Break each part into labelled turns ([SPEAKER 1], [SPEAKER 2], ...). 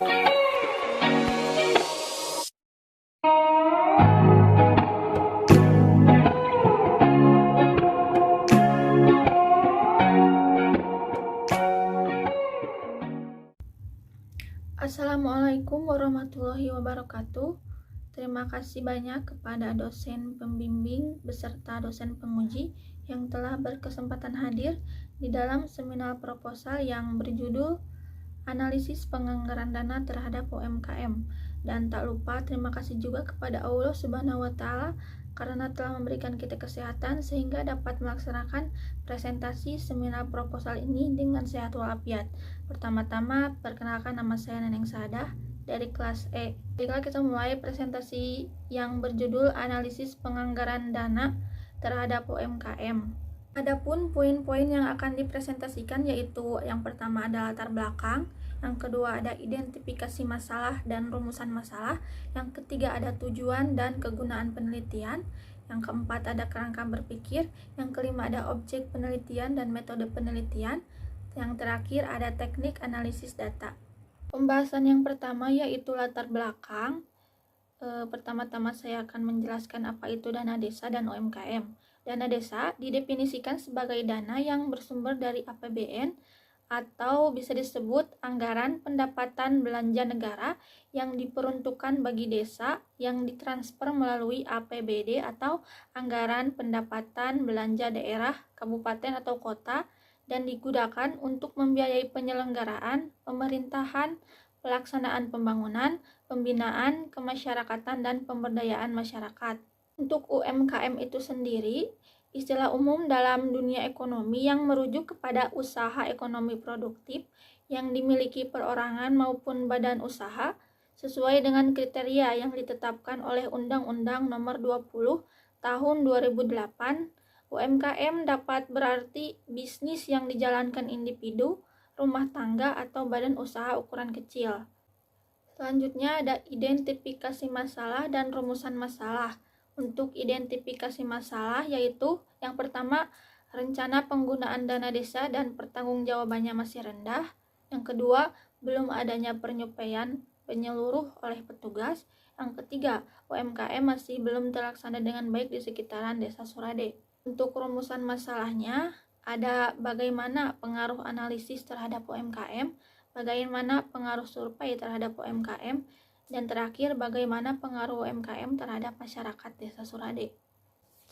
[SPEAKER 1] Assalamualaikum warahmatullahi wabarakatuh. Terima kasih banyak kepada dosen pembimbing beserta dosen penguji yang telah berkesempatan hadir di dalam seminar proposal yang berjudul Analisis Penganggaran Dana Terhadap UMKM. Dan tak lupa terima kasih juga kepada Allah Subhanahu wa Ta'ala karena telah memberikan kita kesehatan sehingga dapat melaksanakan presentasi seminar proposal ini dengan sehat walafiat. Pertama-tama, perkenalkan, nama saya Neneng Sadah dari kelas E. Baiklah, kita mulai presentasi yang berjudul Analisis Penganggaran Dana Terhadap UMKM. Adapun poin-poin yang akan dipresentasikan yaitu yang pertama ada latar belakang, yang kedua ada identifikasi masalah dan rumusan masalah, yang ketiga ada tujuan dan kegunaan penelitian, yang keempat ada kerangka berpikir, yang kelima ada objek penelitian dan metode penelitian, yang terakhir ada teknik analisis data. Pembahasan yang pertama yaitu latar belakang. Pertama-tama saya akan menjelaskan apa itu dana desa dan UMKM. Dana desa didefinisikan sebagai dana yang bersumber dari APBN atau bisa disebut anggaran pendapatan belanja negara yang diperuntukkan bagi desa yang ditransfer melalui APBD atau anggaran pendapatan belanja daerah, kabupaten atau kota dan digunakan untuk membiayai penyelenggaraan, pemerintahan, pelaksanaan pembangunan, pembinaan, kemasyarakatan, dan pemberdayaan masyarakat. Untuk UMKM itu sendiri, istilah umum dalam dunia ekonomi yang merujuk kepada usaha ekonomi produktif yang dimiliki perorangan maupun badan usaha sesuai dengan kriteria yang ditetapkan oleh Undang-Undang Nomor 20 Tahun 2008. UMKM dapat berarti bisnis yang dijalankan individu, rumah tangga, atau badan usaha ukuran kecil. Selanjutnya ada identifikasi masalah dan rumusan masalah. Untuk identifikasi masalah yaitu yang pertama, rencana penggunaan dana desa dan pertanggungjawabannya masih rendah. Yang kedua, belum adanya penyeluruhan penyeluruh oleh petugas. Yang ketiga, UMKM masih belum terlaksana dengan baik di sekitaran desa Surade. Untuk rumusan masalahnya, ada bagaimana pengaruh analisis terhadap UMKM, bagaimana pengaruh survei terhadap UMKM, dan terakhir bagaimana pengaruh UMKM terhadap masyarakat desa Surade.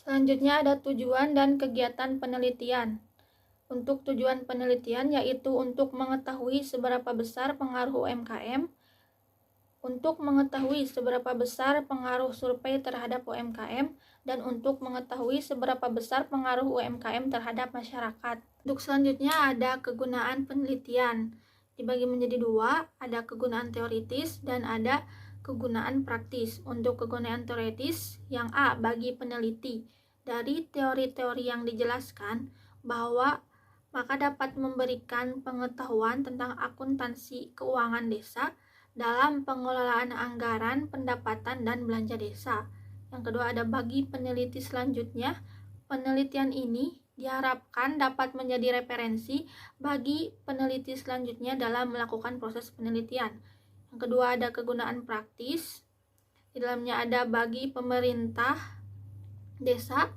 [SPEAKER 1] Selanjutnya ada tujuan dan kegiatan penelitian. Untuk tujuan penelitian yaitu untuk mengetahui seberapa besar pengaruh UMKM, untuk mengetahui seberapa besar pengaruh survei terhadap UMKM, dan untuk mengetahui seberapa besar pengaruh UMKM terhadap masyarakat. Untuk selanjutnya ada kegunaan penelitian. Dibagi menjadi dua, ada kegunaan teoritis dan ada kegunaan praktis. Untuk kegunaan teoritis, yang A, bagi peneliti. Dari teori-teori yang dijelaskan bahwa maka dapat memberikan pengetahuan tentang akuntansi keuangan desa dalam pengelolaan anggaran, pendapatan, dan belanja desa. Yang kedua ada bagi peneliti selanjutnya. Penelitian ini diharapkan dapat menjadi referensi bagi peneliti selanjutnya dalam melakukan proses penelitian. Yang kedua ada kegunaan praktis. Di dalamnya ada bagi pemerintah desa.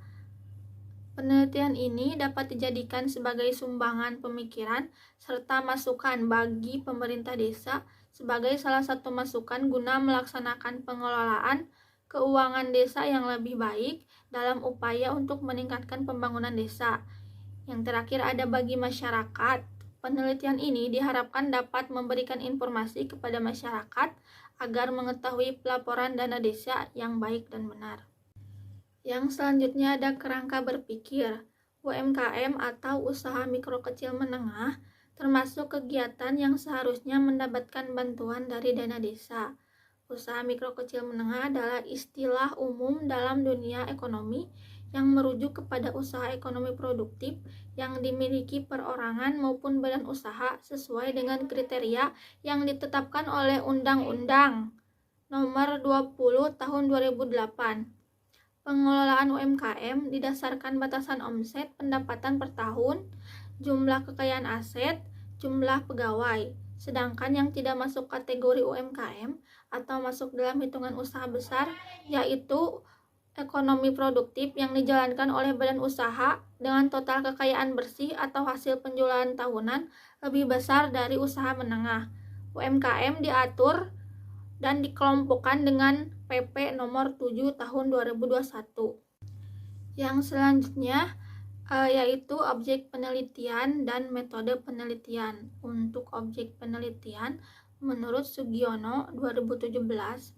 [SPEAKER 1] Penelitian ini dapat dijadikan sebagai sumbangan pemikiran serta masukan bagi pemerintah desa sebagai salah satu masukan guna melaksanakan pengelolaan keuangan desa yang lebih baik dalam upaya untuk meningkatkan pembangunan desa. Yang terakhir ada bagi masyarakat. Penelitian ini diharapkan dapat memberikan informasi kepada masyarakat agar mengetahui pelaporan dana desa yang baik dan benar. Yang selanjutnya ada kerangka berpikir. UMKM atau usaha mikro kecil menengah termasuk kegiatan yang seharusnya mendapatkan bantuan dari dana desa. Usaha mikro kecil menengah adalah istilah umum dalam dunia ekonomi yang merujuk kepada usaha ekonomi produktif yang dimiliki perorangan maupun badan usaha sesuai dengan kriteria yang ditetapkan oleh Undang-Undang Nomor 20 Tahun 2008. Pengelolaan UMKM didasarkan batasan omset pendapatan per tahun, jumlah kekayaan aset, jumlah pegawai, Sedangkan yang tidak masuk kategori UMKM atau masuk dalam hitungan usaha besar yaitu ekonomi produktif yang dijalankan oleh badan usaha dengan total kekayaan bersih atau hasil penjualan tahunan lebih besar dari usaha menengah. UMKM diatur dan dikelompokkan dengan PP nomor 7 tahun 2021. Yang selanjutnya yaitu objek penelitian dan metode penelitian. Untuk objek penelitian, menurut Sugiono 2017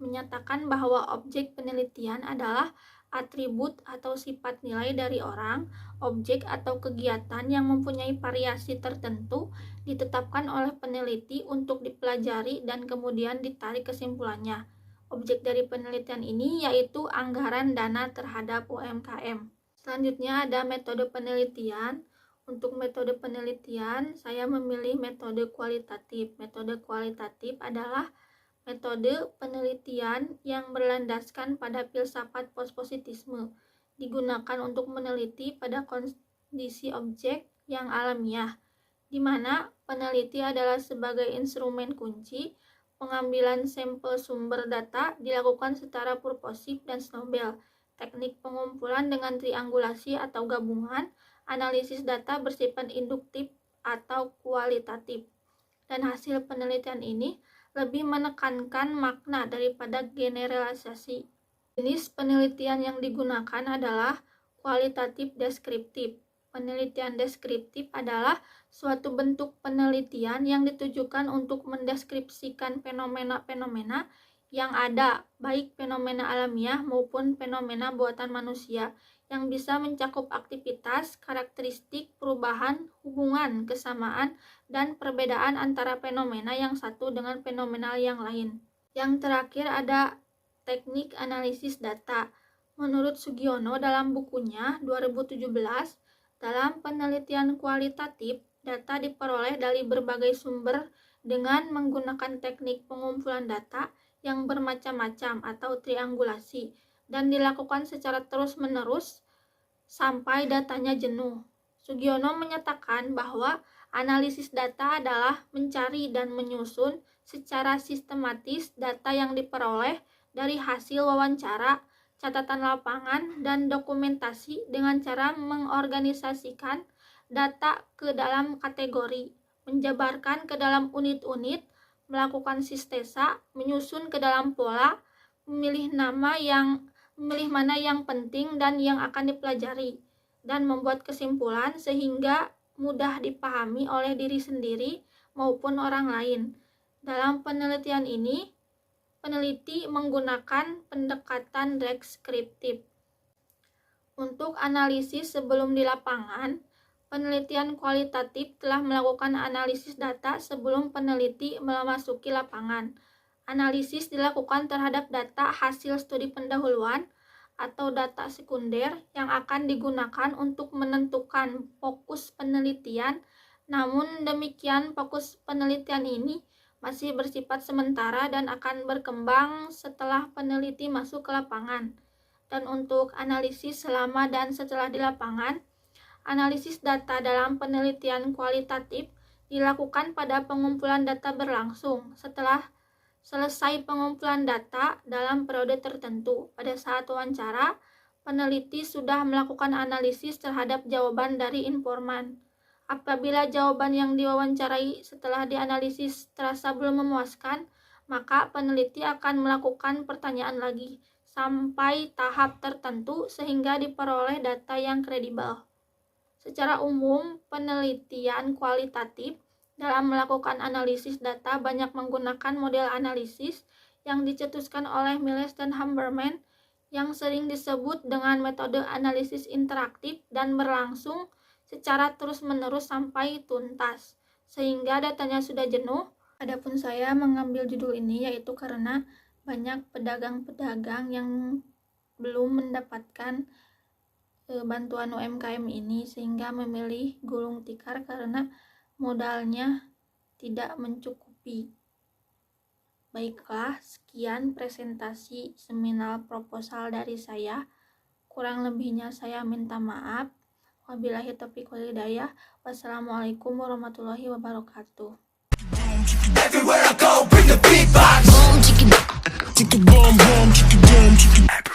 [SPEAKER 1] menyatakan bahwa objek penelitian adalah atribut atau sifat nilai dari orang, objek atau kegiatan yang mempunyai variasi tertentu ditetapkan oleh peneliti untuk dipelajari dan kemudian ditarik kesimpulannya. Objek dari penelitian ini yaitu anggaran dana terhadap UMKM. Selanjutnya ada metode penelitian. Untuk metode penelitian, saya memilih metode kualitatif. Metode kualitatif adalah metode penelitian yang berlandaskan pada filsafat pospositisme, digunakan untuk meneliti pada kondisi objek yang alamiah, di mana peneliti adalah sebagai instrumen kunci. Pengambilan sampel sumber data dilakukan secara purposif dan snobel. Teknik pengumpulan dengan triangulasi atau gabungan, analisis data bersifat induktif atau kualitatif. Dan hasil penelitian ini lebih menekankan makna daripada generalisasi. Jenis penelitian yang digunakan adalah kualitatif deskriptif. Penelitian deskriptif adalah suatu bentuk penelitian yang ditujukan untuk mendeskripsikan fenomena-fenomena yang ada, baik fenomena alamiah maupun fenomena buatan manusia, yang bisa mencakup aktivitas, karakteristik, perubahan, hubungan, kesamaan, dan perbedaan antara fenomena yang satu dengan fenomena yang lain. Yang terakhir ada teknik analisis data. Menurut Sugiono dalam bukunya 2017, dalam penelitian kualitatif, data diperoleh dari berbagai sumber dengan menggunakan teknik pengumpulan data yang bermacam-macam atau triangulasi dan dilakukan secara terus-menerus sampai datanya jenuh. Sugiono menyatakan bahwa analisis data adalah mencari dan menyusun secara sistematis data yang diperoleh dari hasil wawancara, catatan lapangan, dan dokumentasi dengan cara mengorganisasikan data ke dalam kategori, menjabarkan ke dalam unit-unit, melakukan sintesa, menyusun ke dalam pola, memilih mana yang penting dan yang akan dipelajari, dan membuat kesimpulan sehingga mudah dipahami oleh diri sendiri maupun orang lain. Dalam penelitian ini, peneliti menggunakan pendekatan deskriptif. Untuk analisis sebelum di lapangan, penelitian kualitatif telah melakukan analisis data sebelum peneliti memasuki lapangan. Analisis dilakukan terhadap data hasil studi pendahuluan atau data sekunder yang akan digunakan untuk menentukan fokus penelitian. Namun demikian, fokus penelitian ini masih bersifat sementara dan akan berkembang setelah peneliti masuk ke lapangan. Dan untuk analisis selama dan setelah di lapangan, analisis data dalam penelitian kualitatif dilakukan pada pengumpulan data berlangsung. Setelah selesai pengumpulan data dalam periode tertentu, pada saat wawancara, peneliti sudah melakukan analisis terhadap jawaban dari informan. Apabila jawaban yang diwawancarai setelah dianalisis terasa belum memuaskan, maka peneliti akan melakukan pertanyaan lagi sampai tahap tertentu sehingga diperoleh data yang kredibel. Secara umum, penelitian kualitatif dalam melakukan analisis data banyak menggunakan model analisis yang dicetuskan oleh Miles dan Hamberman yang sering disebut dengan metode analisis interaktif dan berlangsung secara terus-menerus sampai tuntas, sehingga datanya sudah jenuh. Adapun saya mengambil judul ini yaitu karena banyak pedagang-pedagang yang belum mendapatkan bantuan UMKM ini sehingga memilih gulung tikar karena modalnya tidak mencukupi. Baiklah, sekian presentasi seminar proposal dari saya. Kurang lebihnya saya minta maaf. Wabillahi taufiq wal hidayah. Wassalamualaikum warahmatullahi wabarakatuh.
[SPEAKER 2] Everywhere I go, bring the beatbox. Boom, chicka, chicka, boom, boom, chicka, boom, chicka.